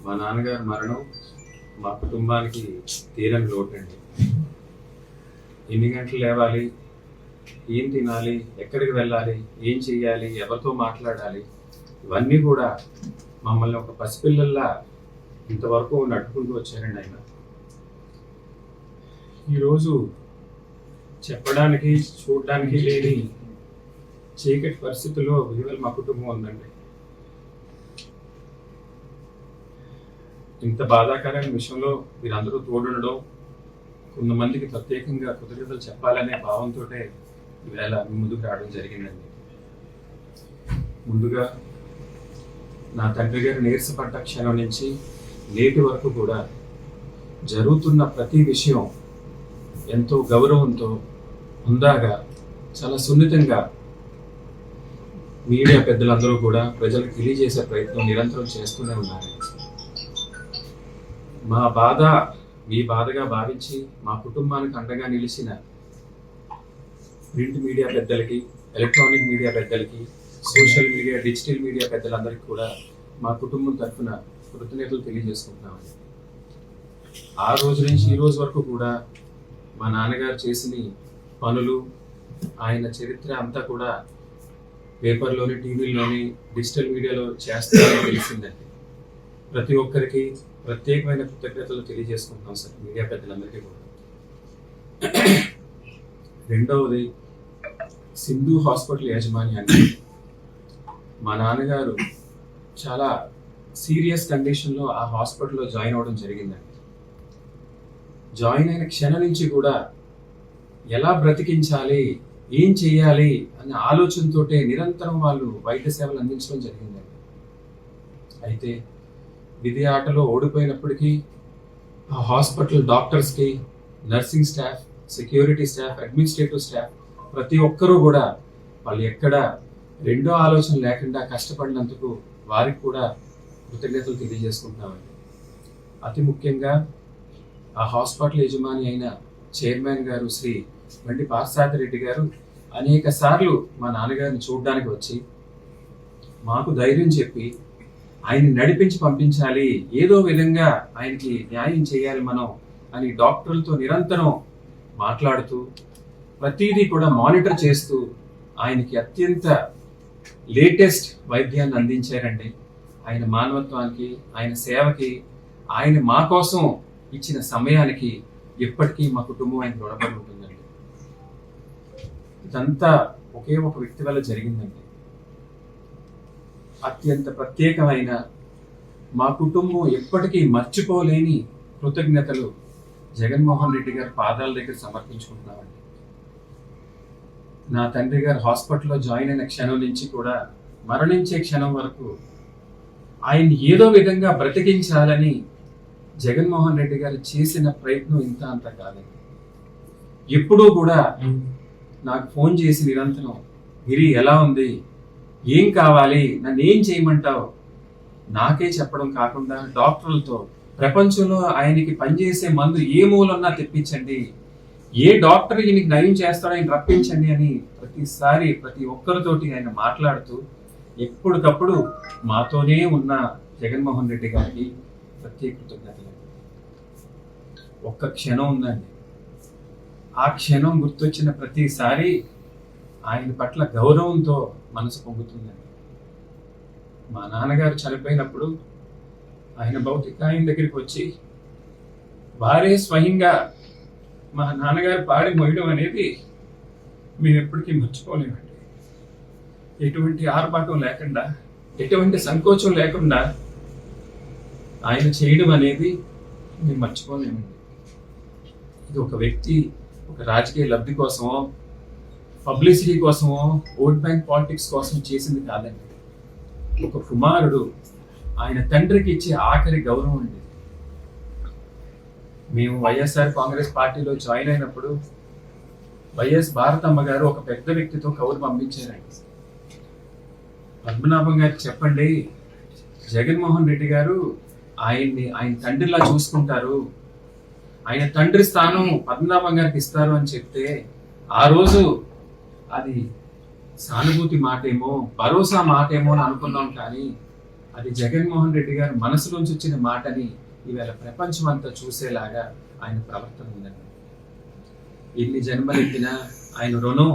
మా నాన్నగారి మరణం మా కుటుంబానికి తీరని లోటండి. ఎన్ని గంటలు లేవాలి, ఏం తినాలి, ఎక్కడికి వెళ్ళాలి, ఏం చేయాలి, ఎవరితో మాట్లాడాలి, ఇవన్నీ కూడా మమ్మల్ని ఒక పసిపిల్లల్లా ఇంతవరకు నడుపుకుంటూ వచ్చారండి ఆయన. ఈరోజు చెప్పడానికి చూడడానికి లేని చీకటి పరిస్థితుల్లో ఇవాళ మా కుటుంబం ఉందండి. ఇంత బాధాకరమైన విషయంలో మీరందరూ తోడుండడం, కొంతమందికి ప్రత్యేకంగా కృతజ్ఞతలు చెప్పాలనే భావంతో ఈవేళ మీ ముందుకు రావడం జరిగిందండి. ముందుగా నా తండ్రి గారు నీరసపడ్డ క్షణం నుంచి నేటి వరకు కూడా జరుగుతున్న ప్రతి విషయం ఎంతో గౌరవంతో, హుందాగా, చాలా సున్నితంగా మీడియా పెద్దలందరూ కూడా ప్రజలకు తెలియజేసే ప్రయత్నం నిరంతరం చేస్తూనే ఉన్నారు. మా బాధ మీ బాధగా భావించి మా కుటుంబానికి అండగా నిలిచిన ప్రింట్ మీడియా పెద్దలకి, ఎలక్ట్రానిక్ మీడియా పెద్దలకి, సోషల్ మీడియా, డిజిటల్ మీడియా పెద్దలందరికీ కూడా మా కుటుంబం తరఫున కృతజ్ఞతలు తెలియజేసుకుంటున్నామండి. ఆ రోజు నుంచి ఈ రోజు వరకు కూడా మా నాన్నగారు చేసిన పనులు, ఆయన చరిత్ర అంతా కూడా పేపర్లోని, టీవీలోని, డిజిటల్ మీడియాలో చేస్తారని తెలిసిందండి. ప్రతి ఒక్కరికి ప్రత్యేకమైన కృతజ్ఞతలు తెలియజేసుకుంటున్నాం సార్, మీడియా పెద్దలందరికీ కూడా. రెండవది, సింధు హాస్పిటల్ యాజమాన్యాన్ని మా నాన్నగారు చాలా సీరియస్ కండిషన్లో ఆ హాస్పిటల్లో జాయిన్ అవ్వడం జరిగిందండి. జాయిన్ అయిన క్షణం నుంచి కూడా ఎలా బ్రతికించాలి, ఏం చేయాలి అనే ఆలోచనతో నిరంతరం వాళ్ళు వైద్య సేవలు అందించడం జరిగిందండి. అయితే విధి ఆటలో ఓడిపోయినప్పటికీ ఆ హాస్పిటల్ డాక్టర్స్కి, nursing staff, security staff, administrative staff ప్రతి ఒక్కరూ కూడా వాళ్ళు ఎక్కడ రెండో ఆలోచన లేకుండా కష్టపడినందుకు వారికి కూడా కృతజ్ఞతలు తెలియజేసుకుంటున్నామండి. అతి ముఖ్యంగా ఆ హాస్పిటల్ యజమాని అయిన చైర్మన్ గారు శ్రీ బండి పార్సాదిరెడ్డి గారు అనేక సార్లు మా నాన్నగారిని చూడడానికి వచ్చి మాకు ధైర్యం చెప్పి ఆయన్ని నడిపించి పంపించాలి, ఏదో విధంగా ఆయనకి న్యాయం చేయాలి మనం అని డాక్టర్లతో నిరంతరం మాట్లాడుతూ ప్రతిదీ కూడా మానిటర్ చేస్తూ ఆయనకి అత్యంత లేటెస్ట్ వైద్యాన్ని అందించారండి. ఆయన మానవత్వానికి, ఆయన సేవకి, ఆయన మా కోసం ఇచ్చిన సమయానికి ఎప్పటికీ మా కుటుంబం ఆయన రుణపడి ఉంటుందండి. ఇదంతా ఒకే ఒక వ్యక్తి వల్ల జరిగిందండి. అత్యంత ప్రత్యేకమైన, మా కుటుంబం ఎప్పటికీ మర్చిపోలేని కృతజ్ఞతలు జగన్మోహన్ రెడ్డి గారి పాదాల దగ్గర సమర్పించుకుంటున్నామండి. నా తండ్రి గారు హాస్పిటల్లో జాయిన్ అయిన క్షణం నుంచి కూడా మరణించే క్షణం వరకు ఆయన్ని ఏదో విధంగా బ్రతికించాలని జగన్మోహన్ రెడ్డి గారు చేసిన ప్రయత్నం ఇంత అంత కాదండి. ఎప్పుడూ కూడా నాకు ఫోన్ చేసి నిరంతరం, గిరి ఎలా ఉంది, ఏం కావాలి, నన్ను ఏం చేయమంటావు, నాకే చెప్పడం కాకుండా డాక్టర్లతో ప్రపంచంలో ఆయనకి పనిచేసే మందు ఏ మూలన్నా తెప్పించండి, ఏ డాక్టర్ ఈయనకి నయం చేస్తాడో ఆయన రప్పించండి అని ప్రతిసారి ప్రతి ఒక్కరితోటి ఆయన మాట్లాడుతూ ఎప్పటికప్పుడు మాతోనే ఉన్న జగన్మోహన్ రెడ్డి గారికి ప్రత్యేక కృతజ్ఞతలు. ఒక్క క్షణం ఉందండి, ఆ క్షణం గుర్తొచ్చిన ప్రతిసారి ఆయన పట్ల గౌరవంతో మనసు పొంగుతుందండి. మా నాన్నగారు చనిపోయినప్పుడు ఆయన భౌతిక ఆయన దగ్గరికి వచ్చి వారే స్వయంగా మా నాన్నగారు పాడి మోయడం అనేది మేము ఎప్పటికీ మర్చిపోలేమండి. ఎటువంటి ఆర్భాటం లేకుండా, ఎటువంటి సంకోచం లేకుండా ఆయన చేయడం అనేది మేము మర్చిపోలేమండి. ఇది ఒక వ్యక్తి ఒక రాజకీయ లబ్ధి కోసమో, పబ్లిసిటీ కోసమో, ఓట్ బ్యాంక్ పాలిటిక్స్ కోసం చేసింది కాదండి. ఒక కుమారుడు ఆయన తండ్రికి ఇచ్చే ఆఖరి గౌరవం అండి. మేము వైఎస్ఆర్ కాంగ్రెస్ పార్టీలో జాయిన్ అయినప్పుడు వైఎస్ భారతమ్మ గారు ఒక పెద్ద వ్యక్తితో కబురు పంపించారండి. పద్మనాభం గారికి చెప్పండి, జగన్మోహన్ రెడ్డి గారు ఆయన తండ్రిలా చూసుకుంటారు, ఆయన తండ్రి స్థానం పద్మనాభం గారికి ఇస్తారు అని చెప్తే ఆ రోజు అది సానుభూతి మాటేమో, భరోసా మాటేమో అని అనుకున్నాం. కానీ అది జగన్మోహన్ రెడ్డి గారు మనసులోంచి వచ్చిన మాటని ఈవేళ ప్రపంచం అంతా చూసేలాగా ఆయన ప్రవర్తన ఉందండి. ఎన్ని జన్మలెత్తినా ఆయన రుణం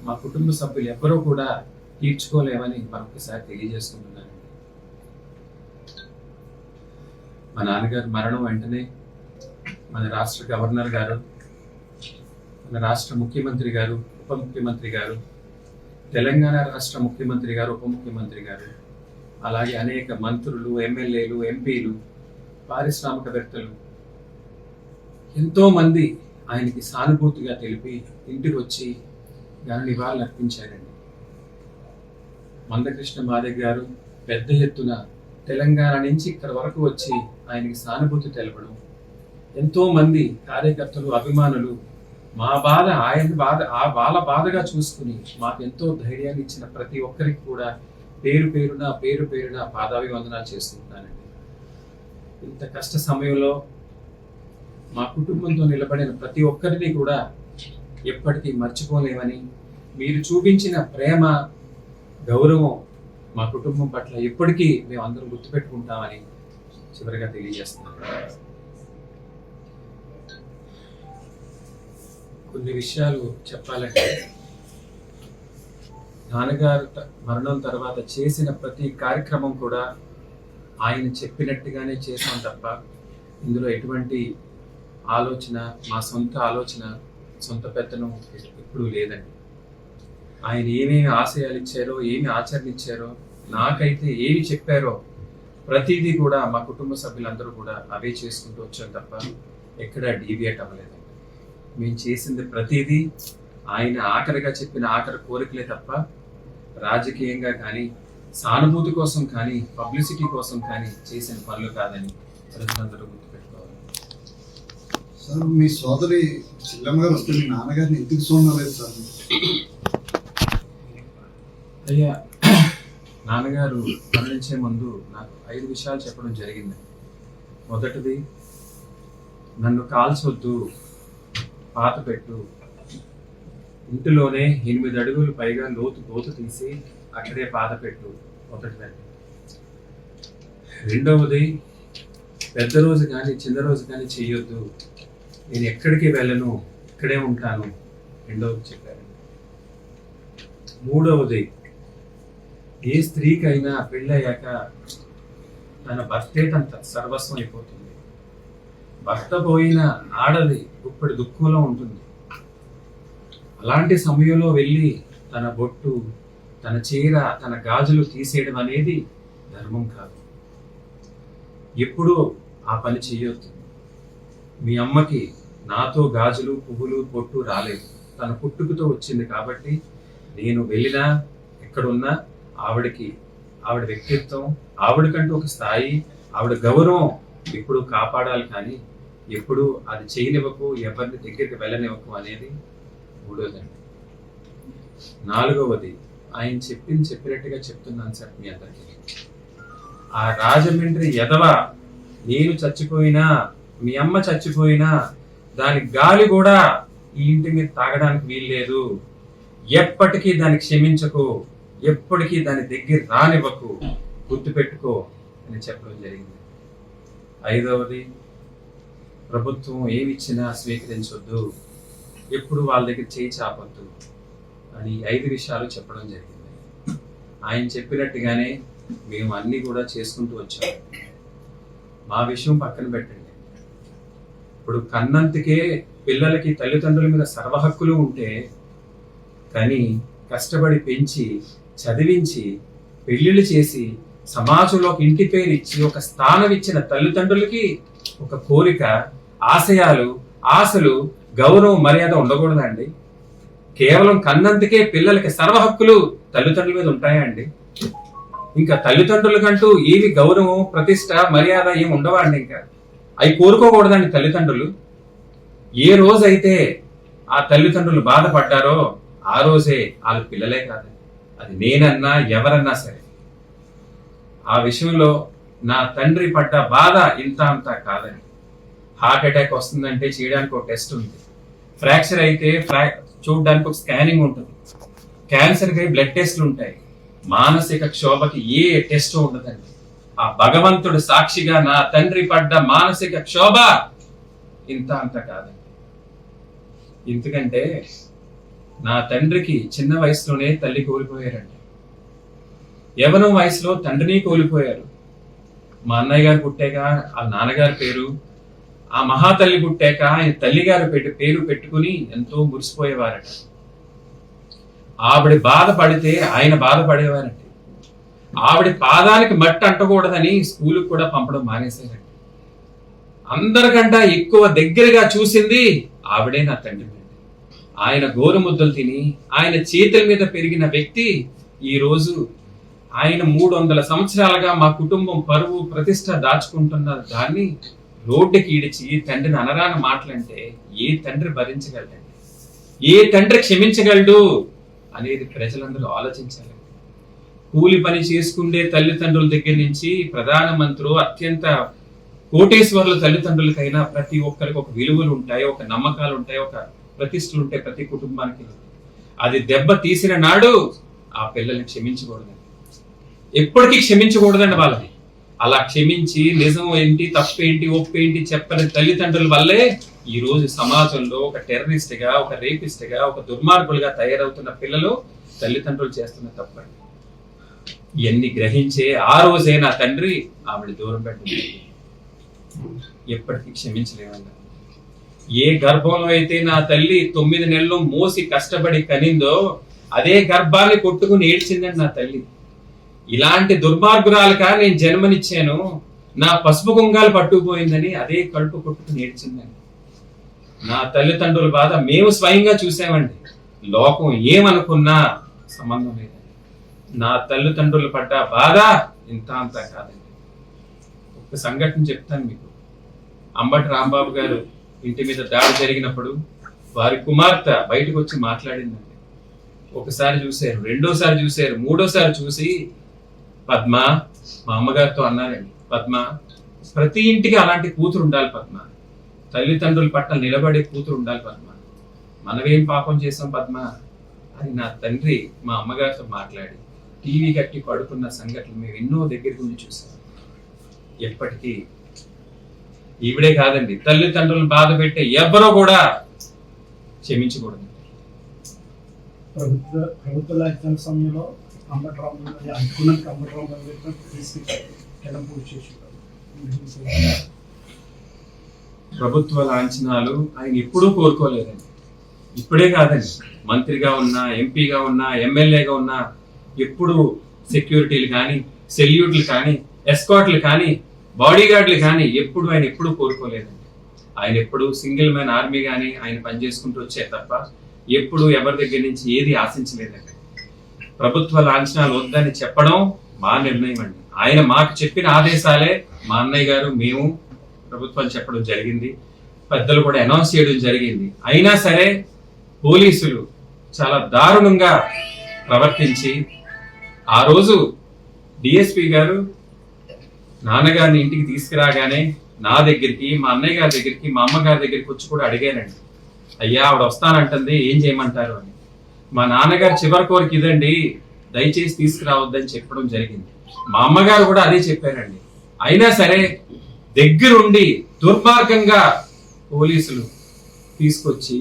మా కుటుంబ సభ్యులు ఎవ్వరూ కూడా తీర్చుకోలేమని మరొకసారి తెలియజేసుకుంటున్నానండి. మా నాన్నగారు మరణం వెంటనే మన రాష్ట్ర గవర్నర్ గారు, మన రాష్ట్ర ముఖ్యమంత్రి గారు, ఉప ముఖ్యమంత్రి గారు, తెలంగాణ రాష్ట్ర ముఖ్యమంత్రి గారు, ఉప ముఖ్యమంత్రి గారు, అలాగే అనేక మంత్రులు, ఎమ్మెల్యేలు, ఎంపీలు, పారిశ్రామికవేత్తలు ఎంతో మంది ఆయనకి సానుభూతిగా తెలిపి ఇంటికి వచ్చి ఘన నివాళులు అర్పించారండి. మందకృష్ణ మాదిగ గారు పెద్ద ఎత్తున తెలంగాణ నుంచి ఇక్కడ వరకు వచ్చి ఆయనకి సానుభూతి తెలపడం, ఎంతో మంది కార్యకర్తలు, అభిమానులు మా బాధ ఆయన బాధ వాళ్ళ బాధగా చూసుకుని మాకు ఎంతో ధైర్యాన్ని ఇచ్చిన ప్రతి ఒక్కరికి కూడా పేరు పేరున పాదాభివందనాలు చేసుకుంటున్నానండి. ఇంత కష్ట సమయంలో మా కుటుంబంతో నిలబడిన ప్రతి ఒక్కరిని కూడా ఎప్పటికీ మర్చిపోలేమని, మీరు చూపించిన ప్రేమ, గౌరవం మా కుటుంబం పట్ల ఎప్పటికీ మేము అందరం గుర్తుపెట్టుకుంటామని చివరిగా తెలియజేస్తున్నాను. కొన్ని విషయాలు చెప్పాలంటే, నాన్నగారు మరణం తర్వాత చేసిన ప్రతి కార్యక్రమం కూడా ఆయన చెప్పినట్టుగానే చేసాం తప్ప ఇందులో ఎటువంటి ఆలోచన, మా సొంత ఆలోచన, సొంత పెత్తనం ఎప్పుడూ లేదండి. ఆయన ఏమేమి ఆశయాలు ఇచ్చారో, ఏమి ఆచరణ ఇచ్చారో, నాకైతే ఏమి చెప్పారో ప్రతిదీ కూడా మా కుటుంబ సభ్యులందరూ కూడా అవే చేసుకుంటూ వచ్చాం తప్ప ఎక్కడా డీవియేట్ అవ్వలేదండి. మేము చేసింది ప్రతిదీ ఆయన ఆఖరిగా చెప్పిన ఆఖరి కోరికలే తప్ప రాజకీయంగా కానీ, సానుభూతి కోసం కానీ, పబ్లిసిటీ కోసం కానీ చేసిన పనులు కాదని ప్రజలందరూ గుర్తుపెట్టుకోవాలి. సార్, మీ సోదరి చిల్లమ్మ గారు వస్తే మీ నాన్నగారిని ఎందుకు చూడలేదు సార్? అయ్యా, నాన్నగారు మరణించే ముందు నాకు 5 విషయాలు చెప్పడం జరిగింది. మొదటిది, నన్ను కాల్చొద్దు, పాత పెట్టు, ఇంటిలోనే 8 అడుగులు పైగా లోతు తీసి అక్కడే పాత పెట్టు, మొదటిదండి. రెండవది, పెద్ద రోజు కానీ చిన్న రోజు కానీ చెయ్యొద్దు, నేను ఎక్కడికి వెళ్ళను, ఇక్కడే ఉంటాను, రెండవది చెప్పారండి. మూడవది, ఏ స్త్రీకైనా పెళ్ళయ్యాక తన భర్తే తన సర్వస్వం అయిపోతుంది. భర్త పోయిన ఆడది ఇప్పుడు దుఃఖంలో ఉంటుంది. అలాంటి సమయంలో వెళ్ళి తన బొట్టు, తన చీర, తన గాజులు తీసేయడం అనేది ధర్మం కాదు. ఎప్పుడూ ఆ పని చెయ్యొద్దు. మీ అమ్మకి నాతో గాజులు, పువ్వులు, బొట్టు రాలేదు, తన పుట్టుకతో వచ్చింది కాబట్టి నేను వెళ్ళినా ఎక్కడున్నా ఆవిడ వ్యక్తిత్వం, ఆవిడకంటూ ఒక స్థాయి, ఆవిడ గౌరవం ఎప్పుడు కాపాడాలి కానీ ఎప్పుడు అది చేయనివ్వకు, ఎవరిని దగ్గరికి వెళ్ళనివ్వకు అనేది మూడోదండి. నాలుగవది, ఆయన చెప్పినట్టుగా చెప్తున్నాను సార్ మీ అందరికీ. ఆ రాజమండ్రి ఎదవ నేను చచ్చిపోయినా, మీ అమ్మ చచ్చిపోయినా దాని గాలి కూడా ఈ ఇంటి మీద తాగడానికి వీల్లేదు. ఎప్పటికీ దాన్ని క్షమించకు, ఎప్పటికీ దాని దగ్గర రానివ్వకు, గుర్తుపెట్టుకో అని చెప్పడం జరిగింది. ఐదవది, ప్రభుత్వం ఏమిచ్చినా స్వీకరించొద్దు, ఎప్పుడు వాళ్ళ దగ్గర చేయి చాపొద్దు అని 5 విషయాలు చెప్పడం జరిగింది. ఆయన చెప్పినట్టుగానే మేము అన్నీ కూడా చేసుకుంటూ వచ్చాము. మా విషయం పక్కన పెట్టండి. ఇప్పుడు కన్నందుకే పిల్లలకి తల్లిదండ్రుల మీద సర్వహక్కులు ఉంటే, కానీ కష్టపడి పెంచి, చదివించి, పెళ్లిళ్ళు చేసి, సమాజంలో ఒక ఇంటి పేరు ఇచ్చి, ఒక స్థానం ఇచ్చిన తల్లిదండ్రులకి ఒక కోరిక, ఆశయాలు, ఆశలు, గౌరవం, మర్యాద ఉండకూడదండి? కేవలం కన్నందుకే పిల్లలకి సర్వహక్కులు తల్లిదండ్రుల మీద ఉంటాయా అండి? ఇంకా తల్లిదండ్రులకంటూ ఏవి గౌరవం, ప్రతిష్ట, మర్యాద ఏమి ఉండవా అండి? ఇంకా అవి కోరుకోకూడదండి తల్లిదండ్రులు? ఏ రోజైతే ఆ తల్లిదండ్రులు బాధపడ్డారో ఆ రోజే వాళ్ళ పిల్లలే కాదు, అది నేనన్నా ఎవరన్నా సరే. ఆ విషయంలో నా తండ్రి పడ్డ బాధ ఇంత అంతా కాదని. హార్ట్ అటాక్ వస్తుందంటే చేయడానికి ఒక టెస్ట్ ఉంది, ఫ్రాక్చర్ అయితే చూడడానికి ఒక స్కానింగ్ ఉంటుంది, క్యాన్సర్కి బ్లడ్ టెస్ట్లు ఉంటాయి, మానసిక క్షోభకి ఏ టెస్ట్ ఉండదండి. ఆ భగవంతుడు సాక్షిగా నా తండ్రి పడ్డ మానసిక క్షోభ ఇంత అంత కాదండి. ఎందుకంటే నా తండ్రికి చిన్న వయసులోనే తల్లి కోల్పోయారండి. యవ్వనం వయసులో తండ్రిని కోల్పోయారు. మా అన్నయ్య గారు పుట్టాక ఆ నాన్నగారి పేరు, ఆ మహాతల్లి పుట్టాక ఆయన తల్లిగారు పేరు పెట్టుకుని ఎంతో మురిసిపోయేవారట. ఆవిడ బాధపడితే ఆయన బాధపడేవారండి. ఆవిడ పాదానికి మట్టి అంటకూడదని స్కూలుకు కూడా పంపడం మానేశారండి. అందరికంటే ఎక్కువ దగ్గరగా చూసింది ఆవిడే నా తండ్రి. ఆయన గోరుముద్దలు తిని ఆయన చేతుల మీద పెరిగిన వ్యక్తి ఈ రోజు ఆయన 300 సంవత్సరాలుగా మా కుటుంబం పరువు ప్రతిష్ట దాచుకుంటున్న దాన్ని రోడ్డుకి ఈడిచి తండ్రిని అనరాని మాటలంటే ఏ తండ్రి భరించగలడండి? ఏ తండ్రి క్షమించగలడు అనేది ప్రజలందరూ ఆలోచించాలి. కూలి పని చేసుకుండే తల్లిదండ్రుల దగ్గర నుంచి ప్రధానమంత్రులు, అత్యంత కోటేశ్వరుల తల్లిదండ్రులకైనా ప్రతి ఒక్కరికి ఒక విలువలు ఉంటాయి, ఒక నమ్మకాలు ఉంటాయి, ఒక ప్రతిష్టలు ఉంటాయి ప్రతి కుటుంబానికి. అది దెబ్బ తీసిన నాడు ఆ పిల్లల్ని క్షమించకూడదండి, ఎప్పటికీ క్షమించకూడదండి వాళ్ళని. అలా క్షమించి నిజం ఏంటి, తప్పేంటి, ఒప్పేంటి చెప్పని తల్లిదండ్రుల వల్లే ఈ రోజు సమాజంలో ఒక టెర్రరిస్ట్ గా, ఒక రేపిస్ట్ గా, ఒక దుర్మార్గులుగా తయారవుతున్న పిల్లలు తల్లిదండ్రులు చేస్తున్న తప్పండి. ఇవన్నీ గ్రహించే ఆ రోజే నా తండ్రి ఆవిడ దూరం పెట్టింది. ఎప్పటికీ క్షమించలేమన్నా. ఏ గర్భంలో అయితే నా తల్లి 9 నెలలు మోసి కష్టపడి కనిందో అదే గర్భాన్ని కొట్టుకుని ఏడ్చిందండి నా తల్లి. ఇలాంటి దుర్మార్గురాలుగా నేను జన్మనిచ్చాను, నా పసుపు కుంగాలు పట్టుకుపోయిందని అదే కడుపు కొట్టుకుని ఏడ్చిందండి. నా తల్లిదండ్రుల బాధ మేము స్వయంగా చూసామండి. లోకం ఏమనుకున్నా సంబంధం లేదండి. నా తల్లిదండ్రులు పడ్డ బాధ ఇంత అంతా కాదండి. ఒక సంఘటన చెప్తాను మీకు. అంబటి రాంబాబు గారు ఇంటి మీద దాడి జరిగినప్పుడు వారి కుమార్తె బయటకు వచ్చి మాట్లాడిందండి. ఒకసారి చూశారు, రెండోసారి చూశారు, మూడోసారి చూసి పద్మ మా అమ్మగారితో అన్నారండి, పద్మ ప్రతి ఇంటికి అలాంటి కూతురు ఉండాలి పద్మ, తల్లిదండ్రుల పట్ల నిలబడే కూతురు ఉండాలి పద్మ, మనమేం పాపం చేసాం పద్మ అని నా తండ్రి మా అమ్మగారితో మాట్లాడి టీవీ కట్టి పడుకున్న సంఘటనలు మేము ఎన్నో దగ్గరికి ఉండి చూసాం. ఎప్పటికీ ఈవిడే కాదండి, తల్లిదండ్రులను బాధ పెట్టే ఎవరో కూడా క్షమించకూడదు. ప్రభుత్వ లాంఛనాల సమయంలో అంబటరావు అనుకున్నాక అంబటరావు గారు తీసుకెళ్ళి పూర్తి చేసేవారు. ప్రభుత్వ లాంఛనాలు ఆయన ఎప్పుడూ కోరుకోలేదండి. ఇప్పుడే కాదండి, మంత్రిగా ఉన్నా, ఎంపీగా ఉన్నా, ఎమ్మెల్యేగా ఉన్నా ఎప్పుడు సెక్యూరిటీలు కానీ, సెల్యూట్లు కానీ, ఎస్కాట్లు కానీ, బాడీ గార్డులు కానీ ఎప్పుడు ఆయన ఎప్పుడు కోరుకోలేదండి. ఆయన ఎప్పుడు సింగిల్ మ్యాన్ ఆర్మీ కానీ ఆయన పనిచేసుకుంటూ వచ్చే తప్ప ఎప్పుడు ఎవరి దగ్గర నుంచి ఏది ఆశించలేదండి. ప్రభుత్వ లాంఛనాలు వద్దని చెప్పడం మా నిర్ణయం అండి. ఆయన మాకు చెప్పిన ఆదేశాలే మా అన్నయ్య గారు, మేము ప్రభుత్వం చెప్పడం జరిగింది, పెద్దలు కూడా అనౌన్స్ చేయడం జరిగింది. అయినా సరే పోలీసులు చాలా దారుణంగా ప్రవర్తించి ఆ రోజు డిఎస్పి గారు నాన్నగారిని ఇంటికి తీసుకురాగానే నా దగ్గరికి, మా అన్నయ్య గారి దగ్గరికి, మా అమ్మగారి దగ్గరికి వచ్చి కూడా అడిగానండి, అయ్యా ఆవిడ వస్తానంటుంది, ఏం చేయమంటారు అని. మా నాన్నగారు చివరి కోరిక ఇదండి, దయచేసి తీసుకురావద్దని చెప్పడం జరిగింది. మా అమ్మగారు కూడా అదే చెప్పారండి. అయినా సరే దగ్గరుండి దుర్మార్గంగా పోలీసులు తీసుకొచ్చి